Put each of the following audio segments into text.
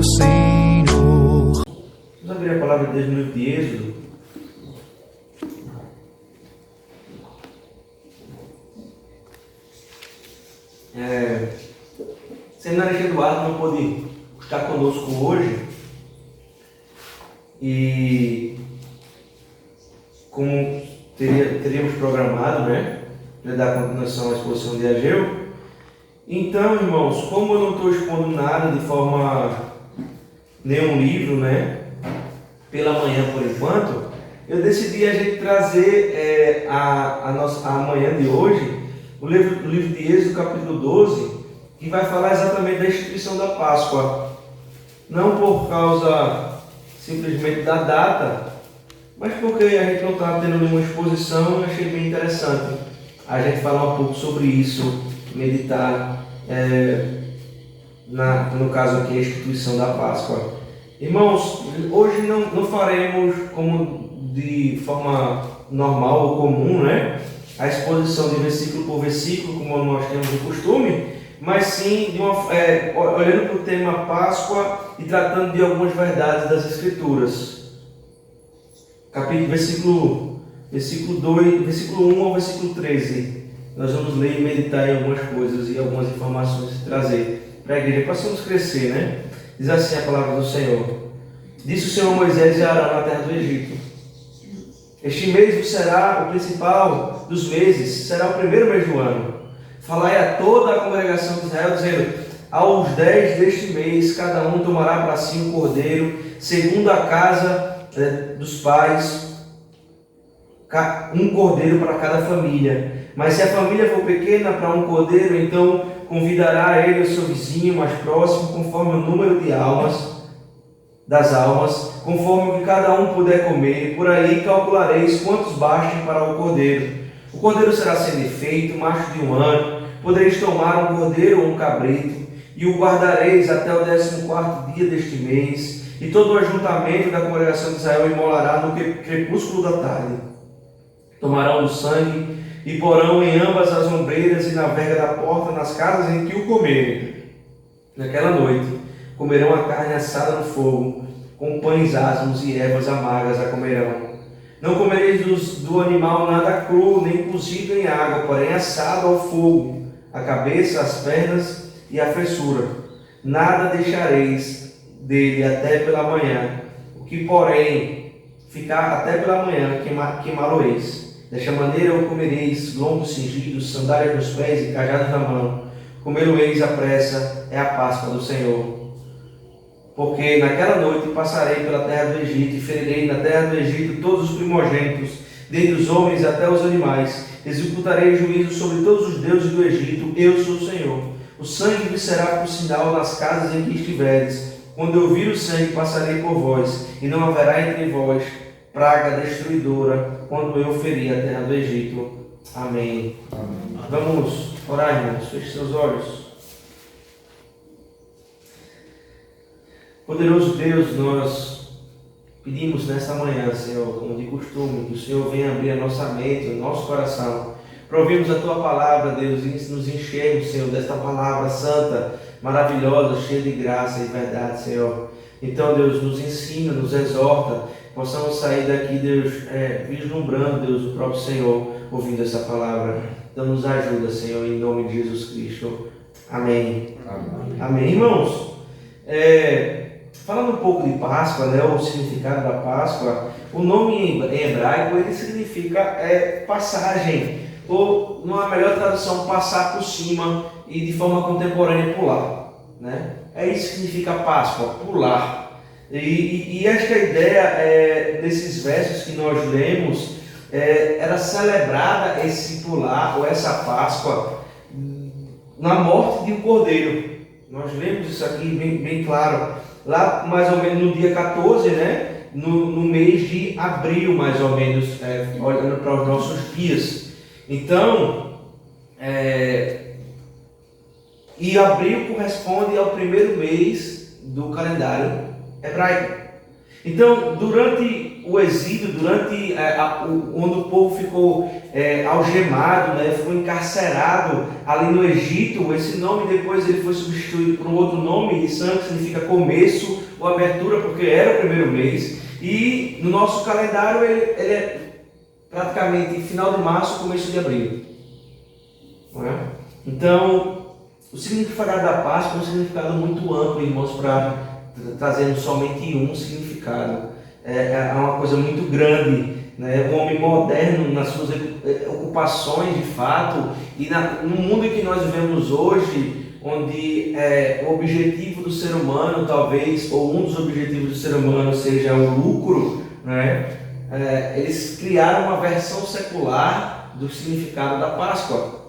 meu Senhor. Vamos abrir a palavra de Deus no livro de Êxodo. Seminarista Eduardo não pôde estar conosco hoje e como teríamos programado, para dar continuação à exposição de Ageu. Então, irmãos, como eu não estou expondo nada de forma, nenhum livro, pela manhã por enquanto, eu decidi a gente trazer a manhã de hoje o livro de Êxodo, capítulo 12, que vai falar exatamente da instituição da Páscoa. Não por causa simplesmente da data, mas porque a gente não está tendo nenhuma exposição, eu achei bem interessante a gente falar um pouco sobre isso, meditar, no caso aqui, a instituição da Páscoa. Irmãos, hoje não faremos como de forma normal ou comum, a exposição de versículo por versículo, como nós temos o costume, mas sim olhando para o tema Páscoa e tratando de algumas verdades das Escrituras. Versículo 2, versículo 1 ao versículo 13. Nós vamos ler e meditar em algumas coisas e algumas informações e trazer para a igreja, possamos crescer, Diz assim a palavra do Senhor. Disse o Senhor a Moisés e a Arão na terra do Egito: Este mês será o principal dos meses, será o primeiro mês do ano. Falai a toda a congregação de Israel, dizendo: aos 10 deste mês, cada um tomará para si um cordeiro, segundo a casa dos pais, um cordeiro para cada família. Mas se a família for pequena para um cordeiro, então convidará ele o seu vizinho mais próximo, conforme o número das almas, conforme o que cada um puder comer. Por aí calculareis quantos bastem para o cordeiro. O cordeiro será sem defeito, macho de 1 ano. Podereis tomar um cordeiro ou um cabrito, e o guardareis até o 14º dia deste mês. E todo o ajuntamento da congregação de Israel imolará no crepúsculo da tarde. Tomarão do sangue e porão em ambas as ombreiras e na verga da porta, nas casas em que o comerem. Naquela noite comerão a carne assada no fogo, com pães asmos e ervas amargas a comerão. Não comereis do animal nada cru, nem cozido em água, porém assado ao fogo, a cabeça, as pernas e a fessura. Nada deixareis dele até pela manhã, o que porém ficar até pela manhã queimá-lo-eis. Desta maneira o comereis: lombos cingidos, sandálias nos pés e cajados na mão. Comê-lo-eis à pressa, é a Páscoa do Senhor. Porque naquela noite passarei pela terra do Egito e ferirei na terra do Egito todos os primogênitos, desde os homens até os animais. Executarei juízo sobre todos os deuses do Egito, eu sou o Senhor. O sangue lhes será por sinal nas casas em que estiveres. Quando eu vir o sangue, passarei por vós, e não haverá entre vós praga destruidora, quando eu ferir a terra do Egito. Amém. Amém. Vamos orar, irmãos. Feche seus olhos. Poderoso Deus, nós pedimos nesta manhã, Senhor, como de costume, que o Senhor venha abrir a nossa mente, o nosso coração, para ouvirmos a Tua palavra, Deus, e nos enchermos, Senhor, desta palavra santa, maravilhosa, cheia de graça e verdade, Senhor. Então, Deus, nos ensina, nos exorta, possamos sair daqui, Deus, vislumbrando, Deus, o próprio Senhor, ouvindo essa palavra. Então, nos ajuda, Senhor, em nome de Jesus Cristo. Amém. Amém. Amém. Irmãos, falando um pouco de Páscoa, o significado da Páscoa, o nome em hebraico, ele significa passagem, ou, numa melhor tradução, passar por cima e de forma contemporânea pular, É isso que significa Páscoa, pular. E esta ideia, nesses versos que nós lemos, era celebrada esse pular, ou essa Páscoa, na morte de um cordeiro. Nós lemos isso aqui bem claro, lá mais ou menos no dia 14, no mês de abril, mais ou menos, olhando para os nossos dias. Então, e abril corresponde ao primeiro mês do calendário hebraico. Então, durante o exílio, durante onde o povo ficou algemado, né, ficou encarcerado ali no Egito, esse nome depois ele foi substituído por um outro nome, Nissan, que significa começo ou abertura, porque era o primeiro mês. E no nosso calendário ele é praticamente final de março, começo de abril. Não é? Então, o significado da Páscoa é um significado muito amplo, irmãos, para trazendo somente um significado. É uma coisa muito grande, né? O homem moderno, nas suas ocupações de fato, e no mundo em que nós vivemos hoje, onde o objetivo do ser humano, talvez, ou um dos objetivos do ser humano seja o lucro, né? Eles criaram uma versão secular do significado da Páscoa.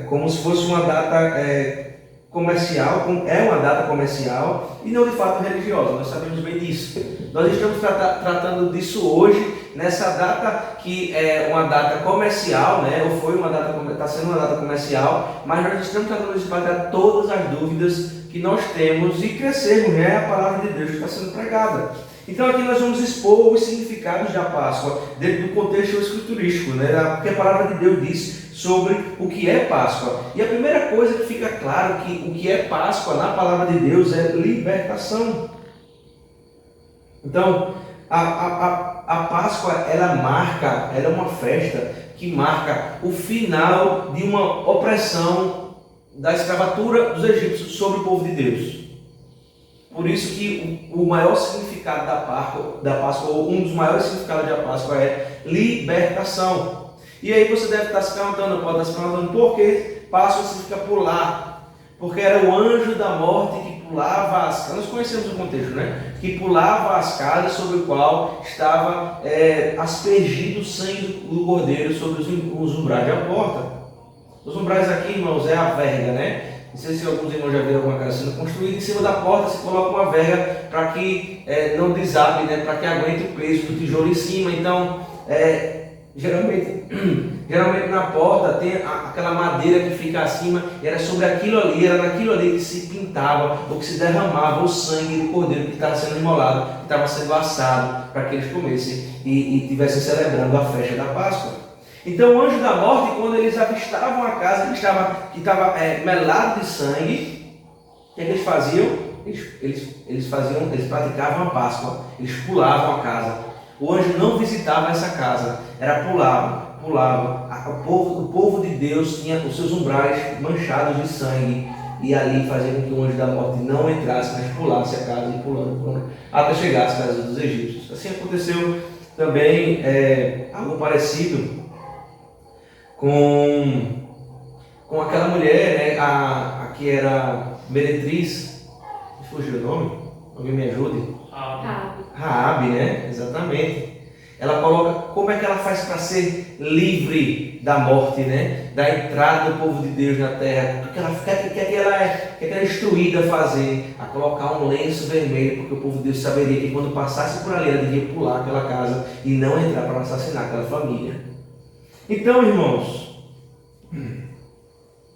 Como se fosse uma data comercial, é uma data comercial e não de fato religiosa, nós sabemos bem disso. Nós estamos tratando disso hoje, nessa data que é uma data comercial, né? Ou foi uma data, está sendo uma data comercial, mas nós estamos tratando disso para dar todas as dúvidas que nós temos e crescermos, né? A palavra de Deus que está sendo pregada. Então aqui nós vamos expor os significados da Páscoa dentro do contexto escriturístico, né? Porque a palavra de Deus diz sobre o que é Páscoa. E a primeira coisa que fica claro que o que é Páscoa na palavra de Deus é libertação. Então, a Páscoa, ela é uma festa que marca o final de uma opressão da escravatura dos egípcios sobre o povo de Deus. Por isso que o maior significado da Páscoa, ou um dos maiores significados da Páscoa é libertação. E aí você deve estar se perguntando, pode estar se perguntando, por que Páscoa significa pular? Porque era o anjo da morte que pulava as casas. Nós conhecemos o contexto, né? Que pulava as casas sobre o qual estava aspergido o sangue do cordeiro sobre os umbrais da porta. Os umbrais aqui, irmãos, é a verga, né? Não sei se alguns irmãos já viram alguma casa sendo construída. Em cima da porta se coloca uma verga para que não desabe, né? Para que aguente o peso do tijolo em cima. Então, geralmente na porta tem aquela madeira que fica acima, e era sobre aquilo ali, era naquilo ali que se pintava ou que se derramava o sangue do cordeiro que estava sendo imolado, que estava sendo assado para que eles comessem e estivessem celebrando a festa da Páscoa. Então o anjo da morte, quando eles avistavam a casa que estava melado de sangue, o que eles faziam? Eles praticavam a Páscoa, eles pulavam a casa. O anjo não visitava essa casa, era pulava. O povo de Deus tinha os seus umbrais manchados de sangue, e ali fazia com que o anjo da morte não entrasse, mas pulasse a casa e pulando até chegar às casas dos egípcios. Assim aconteceu também algo parecido com aquela mulher, né, a que era meretriz. Fugiu o nome? Alguém me ajude? Raabe, né? Exatamente. Ela coloca como é que ela faz para ser livre da morte, né? Da entrada do povo de Deus na terra. O que ela é instruída a fazer? A colocar um lenço vermelho, porque o povo de Deus saberia que quando passasse por ali, ela devia pular aquela casa e não entrar para assassinar aquela família. Então, irmãos,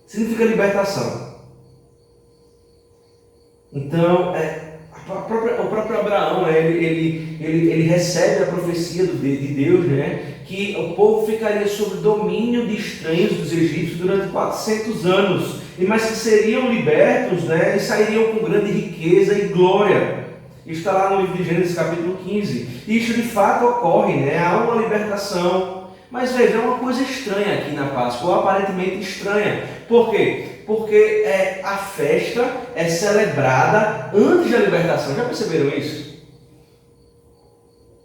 significa libertação. Então, o próprio Abraão, ele recebe a profecia de Deus, né, que o povo ficaria sob domínio de estranhos dos egípcios durante 400 anos, mas que seriam libertos, né, e sairiam com grande riqueza e glória. Isso está lá no livro de Gênesis capítulo 15. E isso de fato ocorre, né, há uma libertação. Mas veja, é uma coisa estranha aqui na Páscoa, ou aparentemente estranha. Por quê? Porque a festa é celebrada antes da libertação. Já perceberam isso?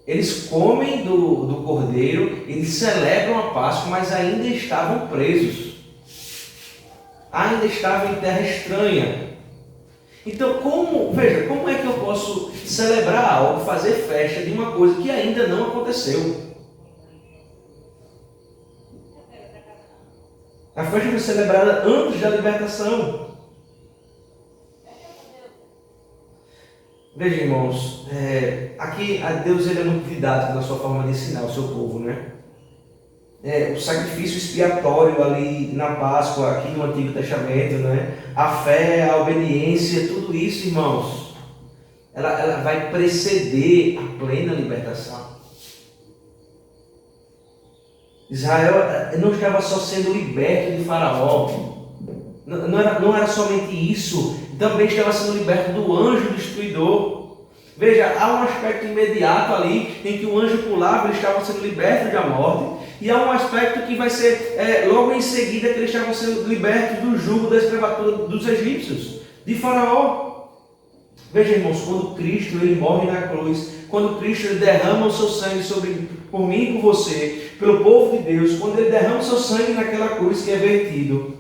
Eles comem do cordeiro, eles celebram a Páscoa, mas ainda estavam presos. Ainda estavam em terra estranha. Então, como é que eu posso celebrar algo, fazer festa de uma coisa que ainda não aconteceu? A festa foi celebrada antes da libertação. Veja, irmãos, aqui Deus ele é muito didático na sua forma de ensinar o seu povo, né? O sacrifício expiatório ali na Páscoa, aqui no Antigo Testamento, né? A fé, a obediência, tudo isso, irmãos, ela vai preceder a plena libertação. Israel não estava só sendo liberto de Faraó, não era somente isso, também estava sendo liberto do anjo destruidor. Veja, há um aspecto imediato ali em que o anjo pulava, eles estavam sendo libertos da morte, e há um aspecto que vai ser logo em seguida que eles estavam sendo libertos do jugo da escravatura dos egípcios, de Faraó. Veja, irmãos, quando Cristo ele morre na cruz, quando Cristo ele derrama o seu sangue por mim e por você, pelo povo de Deus, quando ele derrama o seu sangue naquela cruz que é vertido,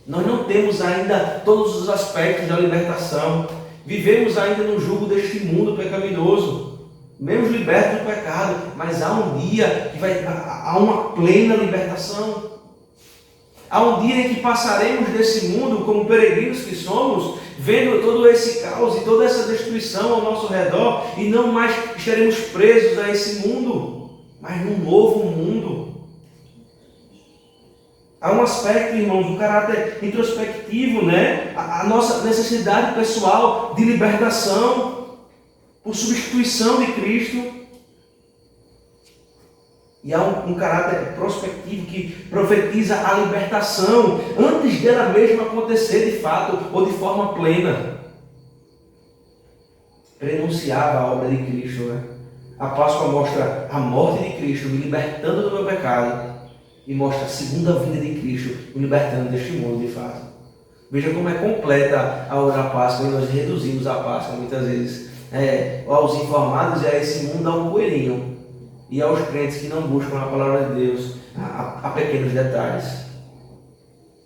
nós não temos ainda todos os aspectos da libertação. Vivemos ainda no jugo deste mundo pecaminoso, mesmo libertos do pecado, mas há um dia que há uma plena libertação. Há um dia em que passaremos desse mundo como peregrinos que somos, vendo todo esse caos e toda essa destruição ao nosso redor, e não mais estaremos presos a esse mundo, mas num novo mundo. Há um aspecto, irmãos, do caráter introspectivo, né? A nossa necessidade pessoal de libertação por substituição de Cristo. E há um caráter prospectivo que profetiza a libertação antes dela mesma acontecer de fato ou de forma plena. Prenunciava a obra de Cristo, né? A Páscoa mostra a morte de Cristo me libertando do meu pecado, e mostra a segunda vinda de Cristo me libertando deste mundo de fato. Veja como é completa a hora da Páscoa, e nós reduzimos a Páscoa muitas vezes aos informados e a esse mundo a um coelhinho, e aos crentes que não buscam a palavra de Deus a pequenos detalhes.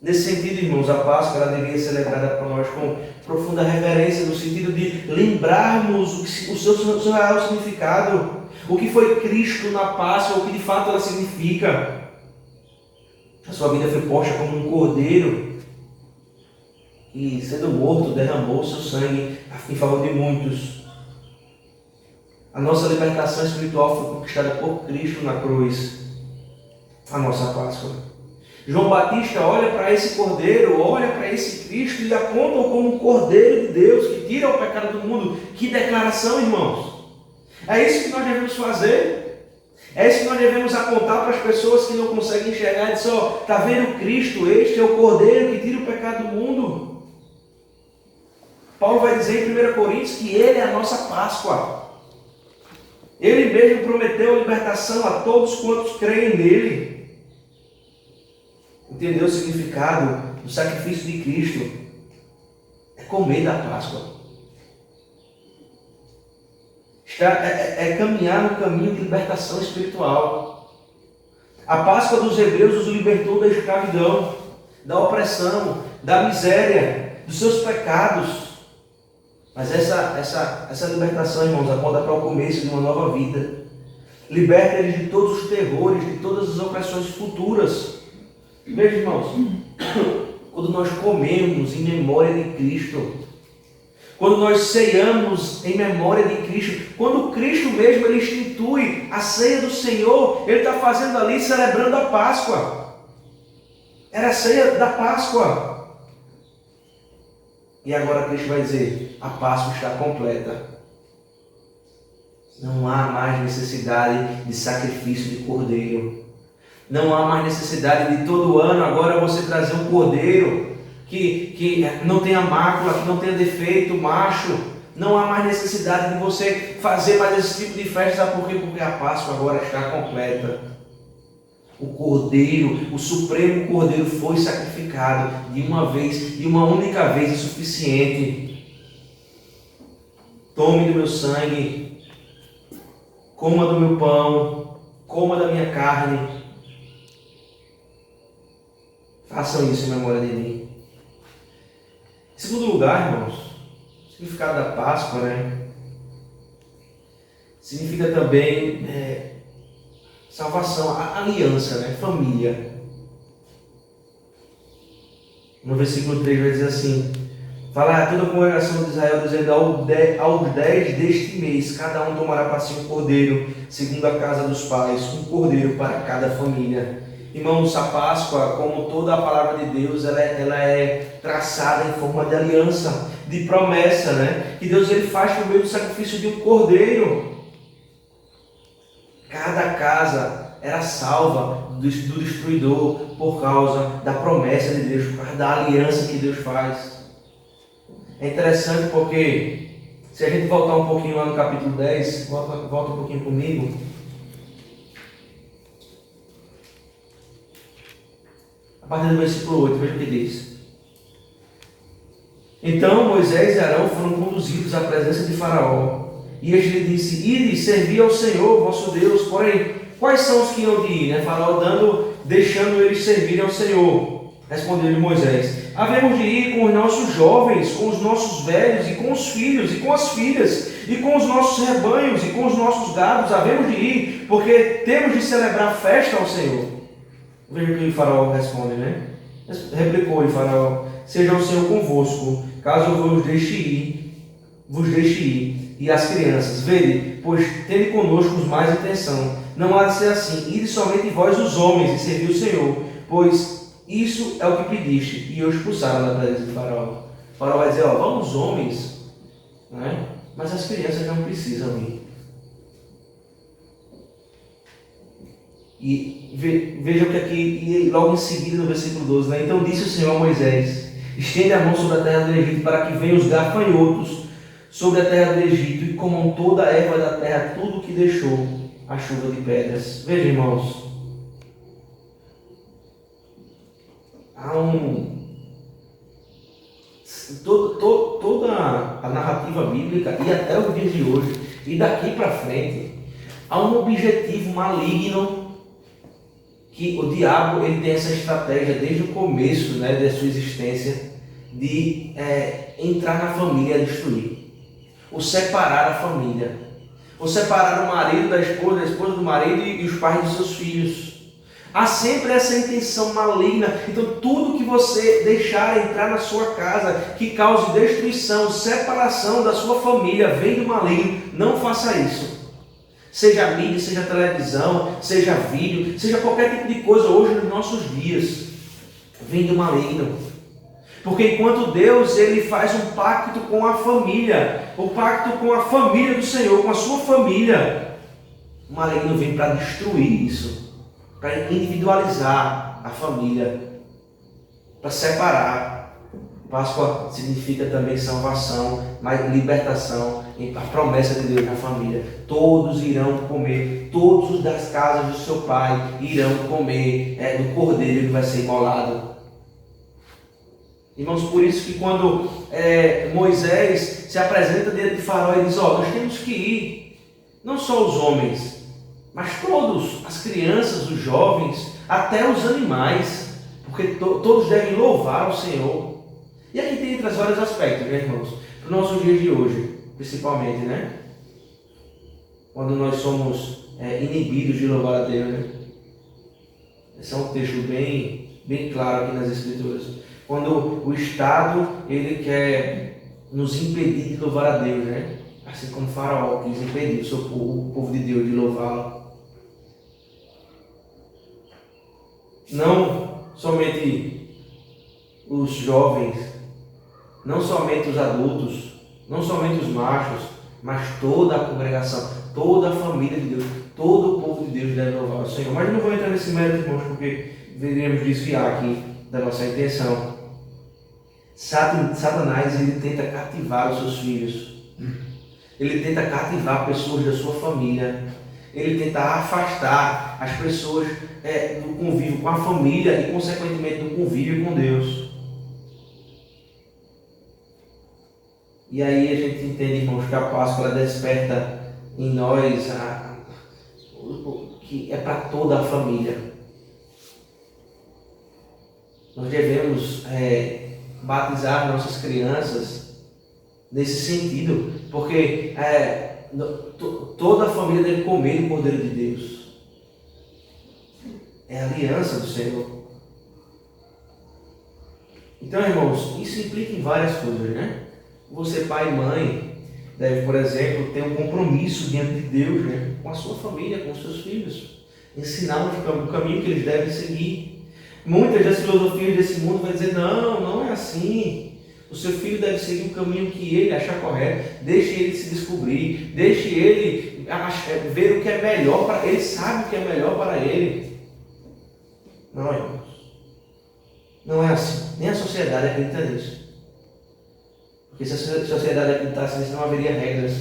Nesse sentido, irmãos, a Páscoa ela deveria ser celebrada por nós com profunda reverência, no sentido de lembrarmos o seu real significado, o que foi Cristo na Páscoa, o que de fato ela significa. A sua vida foi posta como um cordeiro que, sendo morto, derramou o seu sangue em favor de muitos. A nossa libertação espiritual foi conquistada por Cristo na cruz, a nossa Páscoa. João Batista olha para esse cordeiro, olha para esse Cristo e aponta como um cordeiro de Deus que tira o pecado do mundo. Que declaração, irmãos! É isso que nós devemos fazer. É isso que nós devemos apontar para as pessoas que não conseguem enxergar e dizer, está vendo Cristo? Este é o cordeiro que tira o pecado do mundo. Paulo vai dizer em 1 Coríntios que ele é a nossa Páscoa. Ele mesmo prometeu a libertação a todos quantos creem nele. Entendeu o significado do sacrifício de Cristo? É comer da Páscoa. Caminhar no caminho de libertação espiritual. A Páscoa dos hebreus os libertou da escravidão, da opressão, da miséria, dos seus pecados. Mas essa libertação, irmãos, aponta para o começo de uma nova vida. Liberta eles de todos os terrores, de todas as opressões futuras. Veja, irmãos, quando nós comemos em memória de Cristo, quando nós ceiamos em memória de Cristo, quando Cristo mesmo ele institui a ceia do Senhor, ele está fazendo ali, celebrando a Páscoa. Era a ceia da Páscoa. E agora Cristo vai dizer, a Páscoa está completa. Não há mais necessidade de sacrifício de cordeiro. Não há mais necessidade de todo ano agora você trazer um cordeiro que não tenha mácula, que não tenha defeito, macho. Não há mais necessidade de você fazer mais esse tipo de festa. Sabe por quê? Porque a Páscoa agora está completa. O cordeiro, o supremo cordeiro foi sacrificado de uma vez, de uma única vez é suficiente. Tome do meu sangue, coma do meu pão, coma da minha carne. Façam isso em memória de mim. Em segundo lugar, irmãos, o significado da Páscoa, significa também salvação, aliança, família. No versículo 3 vai dizer assim, fala a toda a congregação de Israel, dizendo, aos 10 deste mês, cada um tomará para si um cordeiro, segundo a casa dos pais, um cordeiro para cada família. Irmãos, a Páscoa, como toda a palavra de Deus, ela é traçada em forma de aliança, de promessa, né? Que Deus ele faz por meio do sacrifício de um cordeiro. Cada casa era salva do destruidor por causa da promessa de Deus, por causa da aliança que Deus faz. É interessante porque, se a gente voltar um pouquinho lá no capítulo 10, volta um pouquinho comigo. A partir do versículo 8, veja o que diz. Então Moisés e Arão foram conduzidos à presença de Faraó. E este lhe disse: Ide, servi ao Senhor, vosso Deus. Porém, quais são os que hão de ir? Faraó deixando eles servirem ao Senhor. Respondeu-lhe Moisés: havemos de ir com os nossos jovens, com os nossos velhos, e com os filhos, e com as filhas, e com os nossos rebanhos, e com os nossos gados. Havemos de ir, porque temos de celebrar festa ao Senhor. Veja o que o Faraó responde, né? Replicou-lhe Faraó: seja o Senhor convosco, caso eu vos deixe ir, e as crianças, vede, pois tende conosco os mais intenção. Não há de ser assim, ide somente vós os homens, e servi o Senhor, pois isso é o que pediste. E eu expulsaram da presença de Faraó. O Faraó vai dizer: vamos os homens, né? Mas as crianças não precisam ir. E veja o que aqui, e logo em seguida no versículo 12, né? Então disse o Senhor a Moisés: estende a mão sobre a terra do Egito, para que venham os gafanhotos sobre a terra do Egito, e comam toda a erva da terra, tudo que deixou a chuva de pedras. Veja, irmãos, há toda a narrativa bíblica, e até os dias de hoje, e daqui para frente, há um objetivo maligno, que o diabo ele tem essa estratégia desde o começo, né, da sua existência, de entrar na família e destruir, ou separar a família, ou separar o marido da esposa do marido e os pais dos seus filhos. Há sempre essa intenção maligna. Então tudo que você deixar entrar na sua casa que cause destruição, separação da sua família, vem do maligno. Não faça isso. Seja mídia, seja televisão, seja vídeo, seja qualquer tipo de coisa hoje nos nossos dias, vem do maligno. Porque enquanto Deus ele faz um pacto com a família, o pacto com a família do Senhor, com a sua família, o maligno vem para destruir isso, para individualizar a família, para separar. Páscoa significa também salvação, mas libertação, a promessa de Deus na família. Todos irão comer, todos das casas do seu pai irão comer do cordeiro que vai ser imolado. Irmãos, por isso que quando Moisés se apresenta diante de Faraó e diz: nós temos que ir, não só os homens, mas todos, as crianças, os jovens, até os animais, porque todos devem louvar o Senhor. E aqui tem entre os vários aspectos, né, irmãos? Para os nossos dias de hoje, principalmente, né? Quando nós somos inibidos de louvar a Deus, né? Esse é um texto bem claro aqui nas Escrituras. Quando o Estado ele quer nos impedir de louvar a Deus, né? Assim como o Faraó quis impedir o povo de Deus de louvá-lo. Não somente os jovens, não somente os adultos, não somente os machos, mas toda a congregação, toda a família de Deus, todo o povo de Deus deve louvar o Senhor. Mas não vou entrar nesse mérito, irmãos, porque deveríamos desviar aqui da nossa intenção. Satanás ele tenta cativar os seus filhos, ele tenta cativar pessoas da sua família, ele tenta afastar as pessoas do convívio com a família e, consequentemente, do convívio com Deus. E aí a gente entende, irmãos, que a Páscoa ela desperta em nós que é para toda a família. Nós devemos batizar nossas crianças nesse sentido, porque toda a família deve comer o Cordeiro de Deus. É a aliança do Senhor. Então, irmãos, isso implica em várias coisas, né? Você, pai e mãe, deve, por exemplo, ter um compromisso diante de Deus, né? Com a sua família, com os seus filhos. ensiná-los o caminho que eles devem seguir. Muitas das filosofias desse mundo vão dizer, não, não é assim. O seu filho deve seguir o caminho que ele achar correto. Deixe ele se descobrir. Deixe ele ver o que é melhor para ele. Sabe o que é melhor para ele. Não, irmãos. Não é assim. Nem a sociedade acredita nisso. Porque se a sociedade acreditasse nisso, não haveria regras.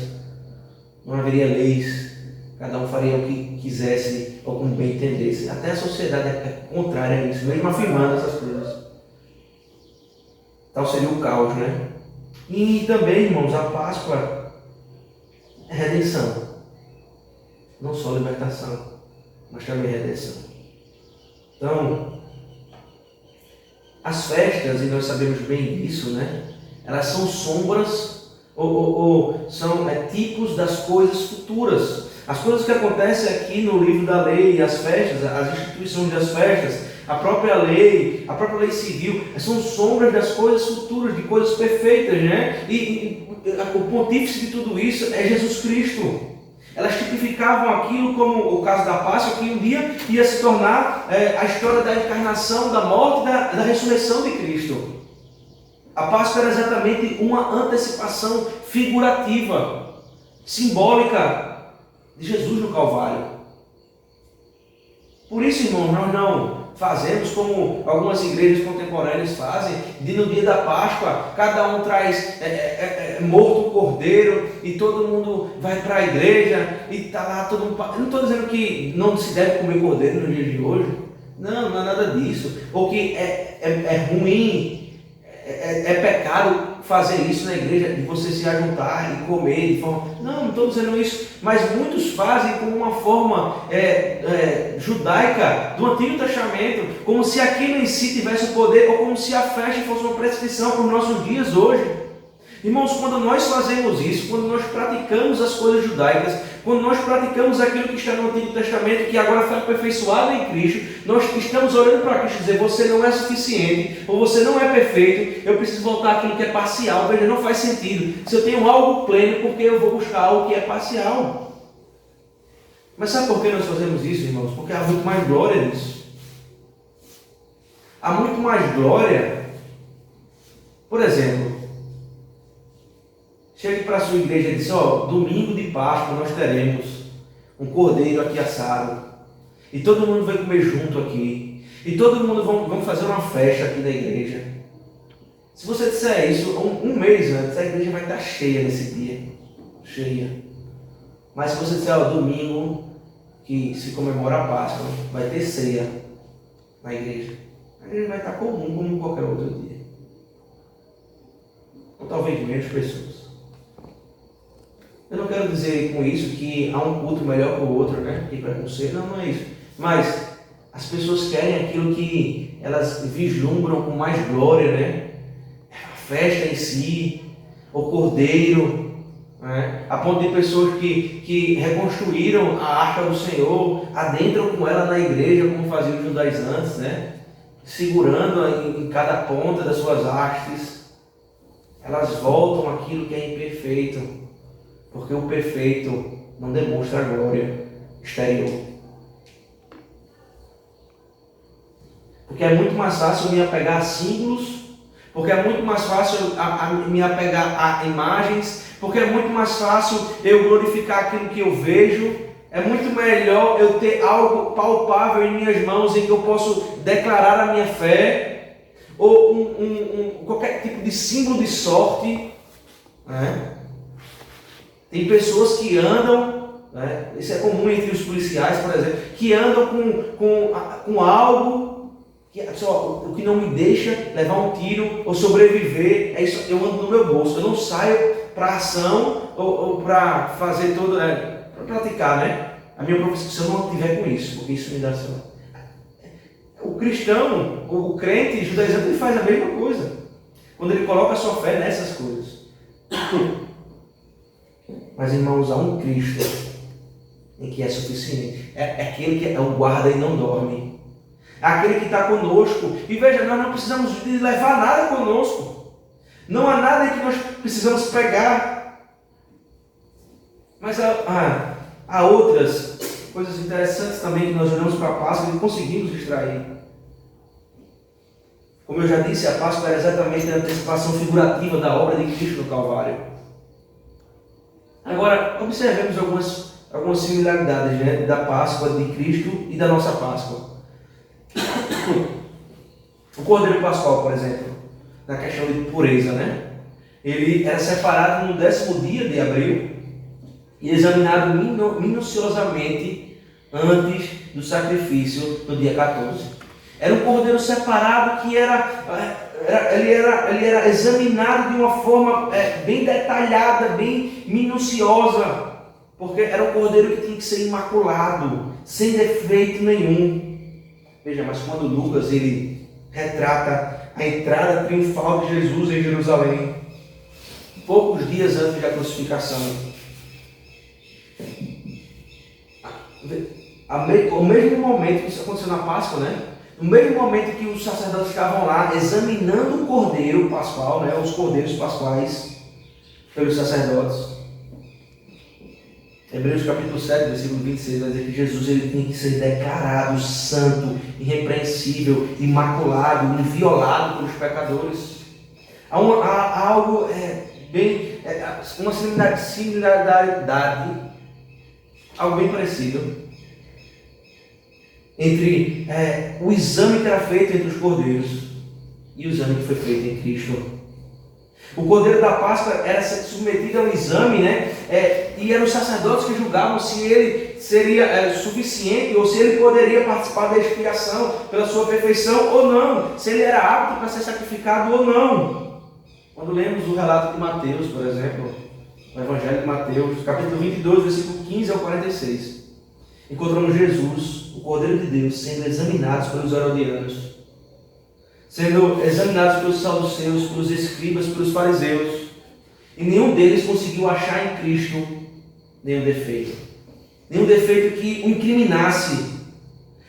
Não haveria leis. Cada um faria o que quisesse ou como bem entendesse. Até a sociedade é contrária a isso, mesmo afirmando essas coisas. Tal seria o caos, né? E também, irmãos, a Páscoa é redenção. Não só libertação, mas também redenção. Então, as festas, e nós sabemos bem disso, né? Elas são sombras ou são tipos das coisas futuras. As coisas que acontecem aqui no livro da lei, as festas, as instituições das festas, a própria lei civil, são sombras das coisas futuras, de coisas perfeitas, né? E o pontífice de tudo isso é Jesus Cristo. Elas tipificavam aquilo como o caso da Páscoa, que um dia ia se tornar a história da encarnação, da morte e da ressurreição de Cristo. A Páscoa era exatamente uma antecipação figurativa, simbólica de Jesus no Calvário. Por isso, irmão, nós não fazemos como algumas igrejas contemporâneas fazem, de no dia da Páscoa, cada um traz morto o cordeiro e todo mundo vai para a igreja e está lá todo mundo. Eu não estou dizendo que não se deve comer cordeiro no dia de hoje. Não, não é nada disso. Ou que é ruim, é pecado fazer isso na igreja, de você se ajuntar e comer de forma... Não estou dizendo isso, mas muitos fazem como uma forma judaica do Antigo Testamento, como se aquilo em si tivesse o poder, ou como se a festa fosse uma prescrição para os nossos dias hoje. Irmãos, quando nós fazemos isso, quando nós praticamos as coisas judaicas, quando nós praticamos aquilo que está no Antigo Testamento, que agora foi aperfeiçoado em Cristo, nós estamos olhando para Cristo e dizer, você não é suficiente, ou você não é perfeito, eu preciso voltar àquilo que é parcial. Veja, não faz sentido. Se eu tenho algo pleno, por que eu vou buscar algo que é parcial? Mas sabe por que nós fazemos isso, irmãos? Porque há muito mais glória nisso. Há muito mais glória. Por exemplo, chegue para a sua igreja e diz, domingo de Páscoa nós teremos um cordeiro aqui assado. E todo mundo vai comer junto aqui. E todo mundo vamos fazer uma festa aqui na igreja. Se você disser isso um mês antes, a igreja vai estar cheia nesse dia. Cheia. Mas se você disser, domingo que se comemora a Páscoa, vai ter ceia na igreja. A igreja vai estar comum como qualquer outro dia. Ou talvez menos pessoas. Eu não quero dizer com isso que há um culto melhor que o outro, né? Que preconceito, não é isso. Mas as pessoas querem aquilo que elas vislumbram com mais glória, né? A festa em si, o cordeiro, né? A ponto de pessoas que reconstruíram a arca do Senhor, adentram com ela na igreja, como faziam os judaizantes, né? Segurando em cada ponta das suas hastes. Elas voltam àquilo que é imperfeito. Porque o perfeito não demonstra a glória exterior. Porque é muito mais fácil me apegar a símbolos, porque é muito mais fácil me apegar a imagens, porque é muito mais fácil eu glorificar aquilo que eu vejo. É muito melhor eu ter algo palpável em minhas mãos em que eu posso declarar a minha fé, ou qualquer tipo de símbolo de sorte, né? Tem pessoas que andam, né? Isso é comum entre os policiais, por exemplo, que andam com algo, o que não me deixa levar um tiro ou sobreviver, é isso, eu ando no meu bolso, eu não saio para ação ou para fazer todo, para praticar, né? A minha profissão, se eu não estiver com isso, porque isso me dá sorte. O cristão, o crente judaizante, ele faz a mesma coisa, quando ele coloca a sua fé nessas coisas. Mas, irmãos, há um Cristo em que é suficiente. É aquele que é o guarda e não dorme. É aquele que está conosco. E veja, nós não precisamos de levar nada conosco. Não há nada que nós precisamos pegar. Mas há outras coisas interessantes também que nós olhamos para a Páscoa e conseguimos extrair. Como eu já disse, a Páscoa era exatamente a antecipação figurativa da obra de Cristo no Calvário. Agora, observemos algumas similaridades, né, da Páscoa de Cristo e da nossa Páscoa. O Cordeiro Pascual, por exemplo, na questão de pureza, né? Ele era separado no 10º dia de abril e examinado minuciosamente antes do sacrifício no dia 14. Era um cordeiro separado que ele era examinado de uma forma bem detalhada, bem minuciosa, porque era um cordeiro que tinha que ser imaculado, sem defeito nenhum. Veja, mas quando Lucas ele retrata a entrada triunfal de Jesus em Jerusalém, poucos dias antes da crucificação, o mesmo momento que isso aconteceu na Páscoa, né? No mesmo momento que os sacerdotes estavam lá examinando o cordeiro pascual, né? Os cordeiros pascuais pelos sacerdotes. Hebreus capítulo 7, versículo 26, vai dizer que Jesus ele tem que ser declarado santo, irrepreensível, imaculado, inviolado pelos pecadores. Há algo uma similaridade, algo bem parecido, entre o exame que era feito entre os cordeiros e o exame que foi feito em Cristo. O cordeiro da Páscoa era submetido a um exame, né? E eram os sacerdotes que julgavam se ele seria suficiente ou se ele poderia participar da expiação pela sua perfeição ou não, se ele era apto para ser sacrificado ou não. Quando lemos o relato de Mateus, por exemplo, o Evangelho de Mateus, capítulo 22, versículo 15 ao 46, encontramos Jesus, o Cordeiro de Deus, sendo examinados pelos herodianos, sendo examinados pelos saduceus, pelos escribas, pelos fariseus, e nenhum deles conseguiu achar em Cristo nenhum defeito que o incriminasse.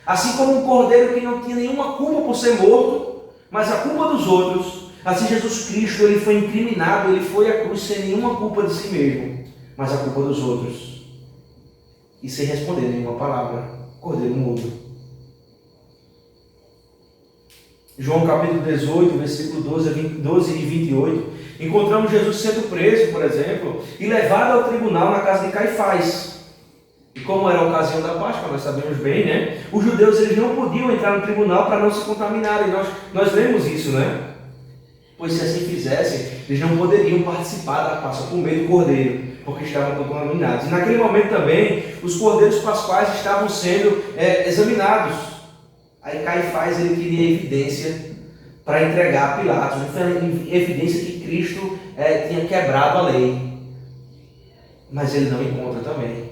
Assim como um cordeiro que não tinha nenhuma culpa por ser morto, mas a culpa dos outros, assim Jesus Cristo ele foi incriminado, ele foi à cruz sem nenhuma culpa de si mesmo, mas a culpa dos outros, e sem responder nenhuma palavra, cordeiro mudo. João capítulo 18, versículo 12 e 28, encontramos Jesus sendo preso, por exemplo, e levado ao tribunal na casa de Caifás. E como era a ocasião da Páscoa, nós sabemos bem, né? Os judeus eles não podiam entrar no tribunal para não se contaminarem. Nós vemos isso, né? Pois se assim fizessem, eles não poderiam participar da Páscoa com medo do cordeiro, porque estavam contaminados. E naquele momento também, os cordeiros pascuais estavam sendo examinados. Aí Caifás ele queria evidência para entregar a Pilatos, evidência que Cristo tinha quebrado a lei. Mas ele não encontra também.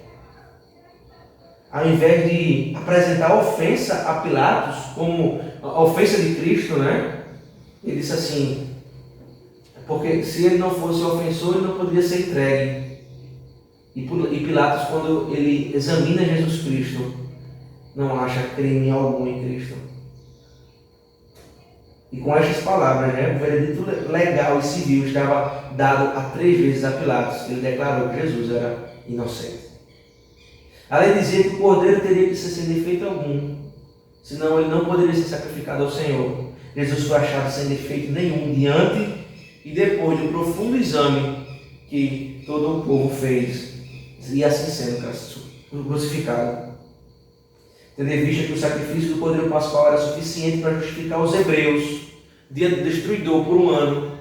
Ao invés de apresentar a ofensa a Pilatos como a ofensa de Cristo, né? Ele disse assim, porque se ele não fosse ofensor, ele não poderia ser entregue. E Pilatos, quando ele examina Jesus Cristo, não acha crime algum em Cristo. E com estas palavras, né, o veredito legal e civil estava dado a 3 vezes a Pilatos. Ele declarou que Jesus era inocente. A lei dizia que o cordeiro teria que ser sem defeito algum, senão ele não poderia ser sacrificado ao Senhor. Jesus foi achado sem defeito nenhum diante e depois de um profundo exame que todo o povo fez, e assim sendo crucificado. Tendo em vista que o sacrifício do Cordeiro Pascual era suficiente para justificar os hebreus, dia do destruidor, por um ano.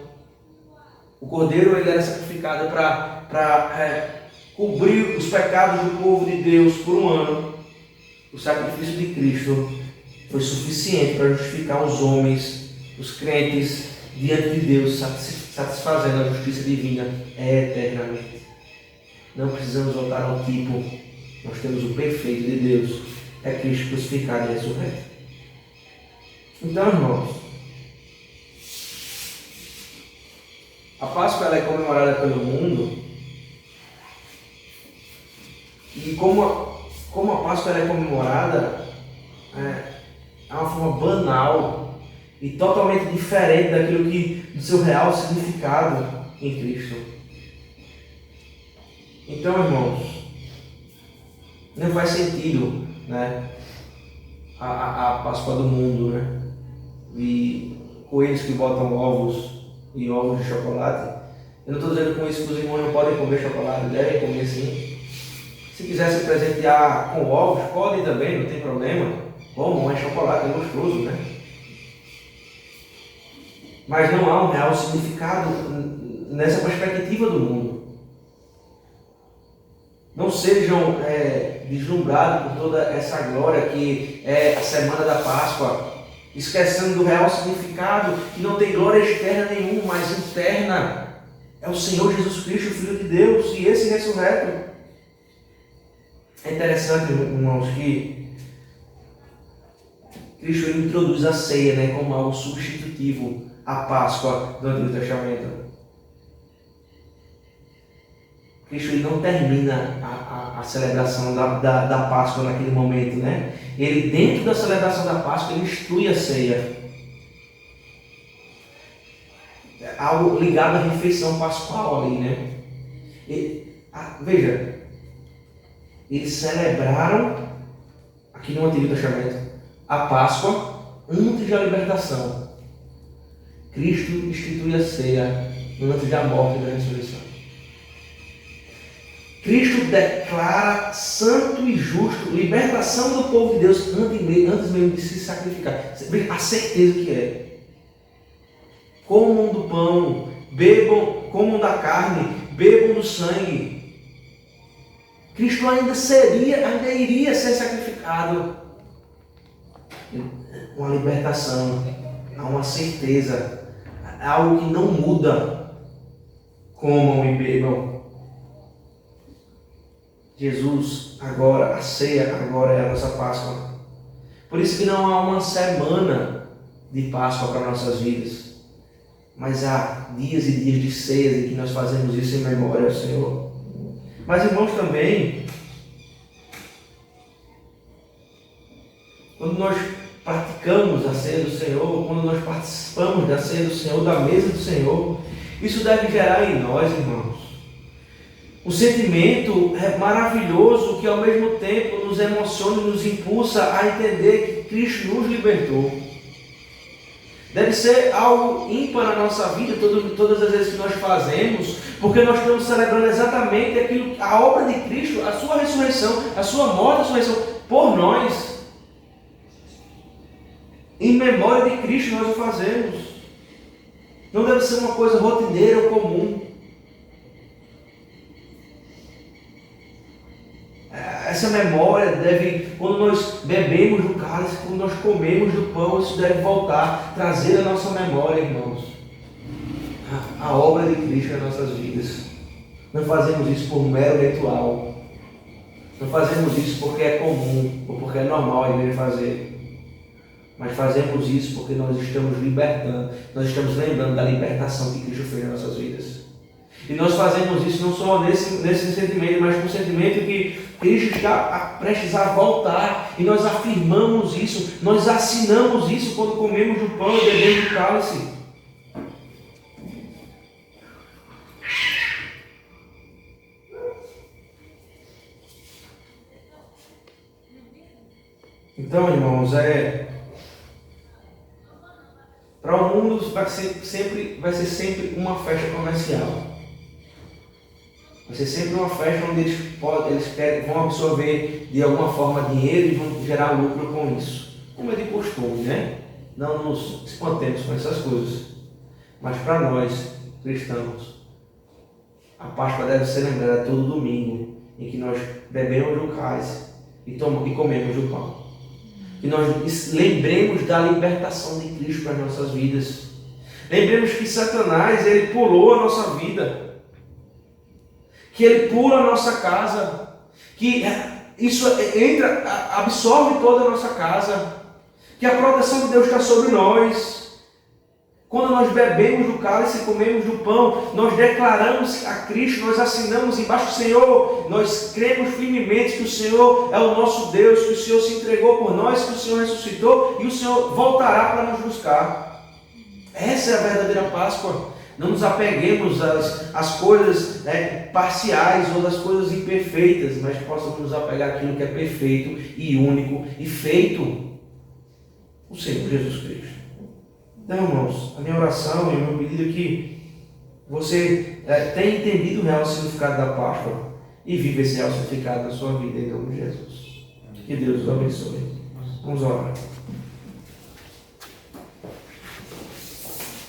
O Cordeiro ele era sacrificado para cobrir os pecados do povo de Deus por um ano. O sacrifício de Cristo foi suficiente para justificar os homens, os crentes, diante de Deus, satisfazendo a justiça divina eternamente. Não precisamos voltar ao tipo, nós temos o perfeito de Deus, é Cristo crucificado e ressurreto. Então, irmãos, a Páscoa ela é comemorada pelo mundo, e como a Páscoa ela é comemorada, é uma forma banal e totalmente diferente daquilo do seu real significado em Cristo. Então, irmãos, Não faz sentido, né? A Páscoa do mundo, né? E coelhos que botam ovos e ovos de chocolate. Eu não estou dizendo com isso que os irmãos não podem comer chocolate, devem comer sim. Se quiser se presentear com ovos, podem também, não tem problema. Como é chocolate, é gostoso, né? Mas não há um real significado nessa perspectiva do mundo. Não sejam deslumbrados por toda essa glória que é a semana da Páscoa, esquecendo do real significado, que não tem glória externa nenhuma, mas interna. É o Senhor Jesus Cristo, o Filho de Deus, e esse ressurreto. É interessante, irmãos, que Cristo introduz a ceia, né, como algo substitutivo à Páscoa do Antigo Testamento. Cristo não termina a celebração da Páscoa naquele momento, né? Ele, dentro da celebração da Páscoa, ele institui a ceia. Algo ligado à refeição pascual ali, né? Veja, eles celebraram, aqui no Antigo Testamento, a Páscoa antes da libertação. Cristo institui a ceia antes da morte e da ressurreição. Cristo declara santo e justo, libertação do povo de Deus antes mesmo de se sacrificar. Veja a certeza que é. Comam do pão, comam da carne, bebam do sangue. Cristo ainda iria ser sacrificado. Uma libertação, há uma certeza, algo que não muda. Comam e bebam. Jesus, agora, a ceia, agora é a nossa Páscoa. Por isso que não há uma semana de Páscoa para nossas vidas, mas há dias e dias de ceia em que nós fazemos isso em memória ao Senhor. Mas, irmãos, também, quando nós praticamos a ceia do Senhor, quando nós participamos da ceia do Senhor, da mesa do Senhor, isso deve gerar em nós, irmãos, um sentimento maravilhoso que ao mesmo tempo nos emociona e nos impulsa a entender que Cristo nos libertou. Deve ser algo ímpar na nossa vida, todas as vezes que nós fazemos, porque nós estamos celebrando exatamente aquilo, a obra de Cristo, a sua ressurreição, a sua morte, a sua ressurreição por nós. Em memória de Cristo nós o fazemos. Não deve ser uma coisa rotineira ou comum. Essa memória deve, quando nós bebemos do cálice, quando nós comemos do pão, isso deve voltar, trazer a nossa memória, irmãos, a obra de Cristo nas nossas vidas. Não fazemos isso por mero ritual. Não fazemos isso porque é comum ou porque é normal a igreja fazer. Mas fazemos isso porque nós estamos libertando, nós estamos lembrando da libertação que Cristo fez nas nossas vidas. E nós fazemos isso não só nesse sentimento, mas com o sentimento que Cristo está prestes a voltar. E nós afirmamos isso, nós assinamos isso quando comemos do pão e bebemos do cálice. Então, irmãos, para o mundo vai ser sempre uma festa comercial. Vai ser sempre uma festa onde eles vão absorver de alguma forma dinheiro e vão gerar lucro com isso. Como é de costume, né? Não nos espantemos com essas coisas. Mas para nós, cristãos, a Páscoa deve ser lembrada todo domingo, em que nós bebemos do cálice e comemos do pão. Que nós lembremos da libertação de Cristo para as nossas vidas. Lembremos que Satanás, ele pulou a nossa vida. Que ele pula a nossa casa, que isso absorve toda a nossa casa, que a proteção de Deus está sobre nós. Quando nós bebemos do cálice e comemos do pão, nós declaramos a Cristo, nós assinamos embaixo do Senhor, nós cremos firmemente que o Senhor é o nosso Deus, que o Senhor se entregou por nós, que o Senhor ressuscitou e o Senhor voltará para nos buscar. Essa é a verdadeira Páscoa. Não nos apeguemos às coisas parciais ou das coisas imperfeitas, mas que possamos nos apegar àquilo que é perfeito e único e feito, o Senhor Jesus Cristo. Então, irmãos, a minha oração e o meu pedido é que você tenha entendido o real significado da Páscoa e viva esse real significado na sua vida, em nome de Jesus. Que Deus os abençoe. Vamos orar.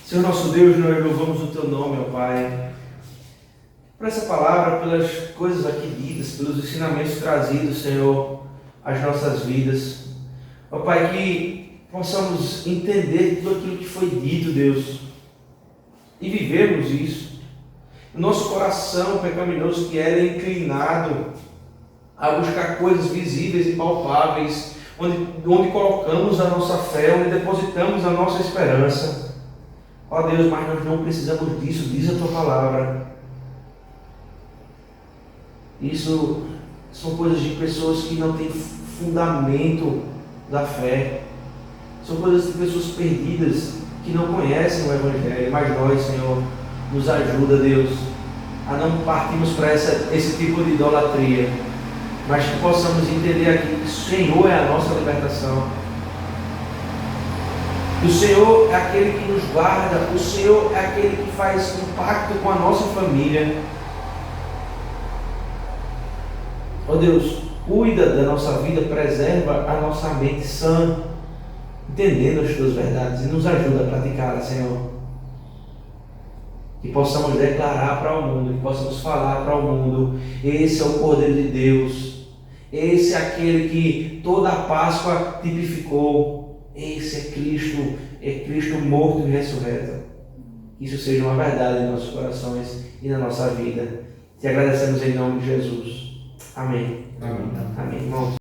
Senhor nosso Deus, nós louvamos o Teu nome, ó Pai, por essa palavra, pelas coisas aqui ditas, pelos ensinamentos trazidos, Senhor, às nossas vidas. Ó Pai, que possamos entender tudo aquilo que foi dito, Deus, e vivermos isso. O nosso coração pecaminoso que era inclinado a buscar coisas visíveis e palpáveis, onde colocamos a nossa fé, onde depositamos a nossa esperança. Ó Deus, mas nós não precisamos disso, diz a Tua palavra. Isso são coisas de pessoas que não têm fundamento da fé. São coisas de pessoas perdidas, que não conhecem o Evangelho. Mas nós, Senhor, nos ajuda, Deus, a não partirmos para esse tipo de idolatria, mas que possamos entender aqui que o Senhor é a nossa libertação. O Senhor é aquele que nos guarda, o Senhor é aquele que faz um pacto com a nossa família. Ó Deus, cuida da nossa vida, preserva a nossa mente sã, entendendo as Tuas verdades e nos ajuda a praticá-las, Senhor. Que possamos declarar para o mundo, que possamos falar para o mundo: esse é o Cordeiro de Deus, esse é aquele que toda a Páscoa tipificou. Esse é Cristo morto e ressurreto. Que isso seja uma verdade em nossos corações e na nossa vida. Te agradecemos em nome de Jesus. Amém. Amém. Amém, irmãos.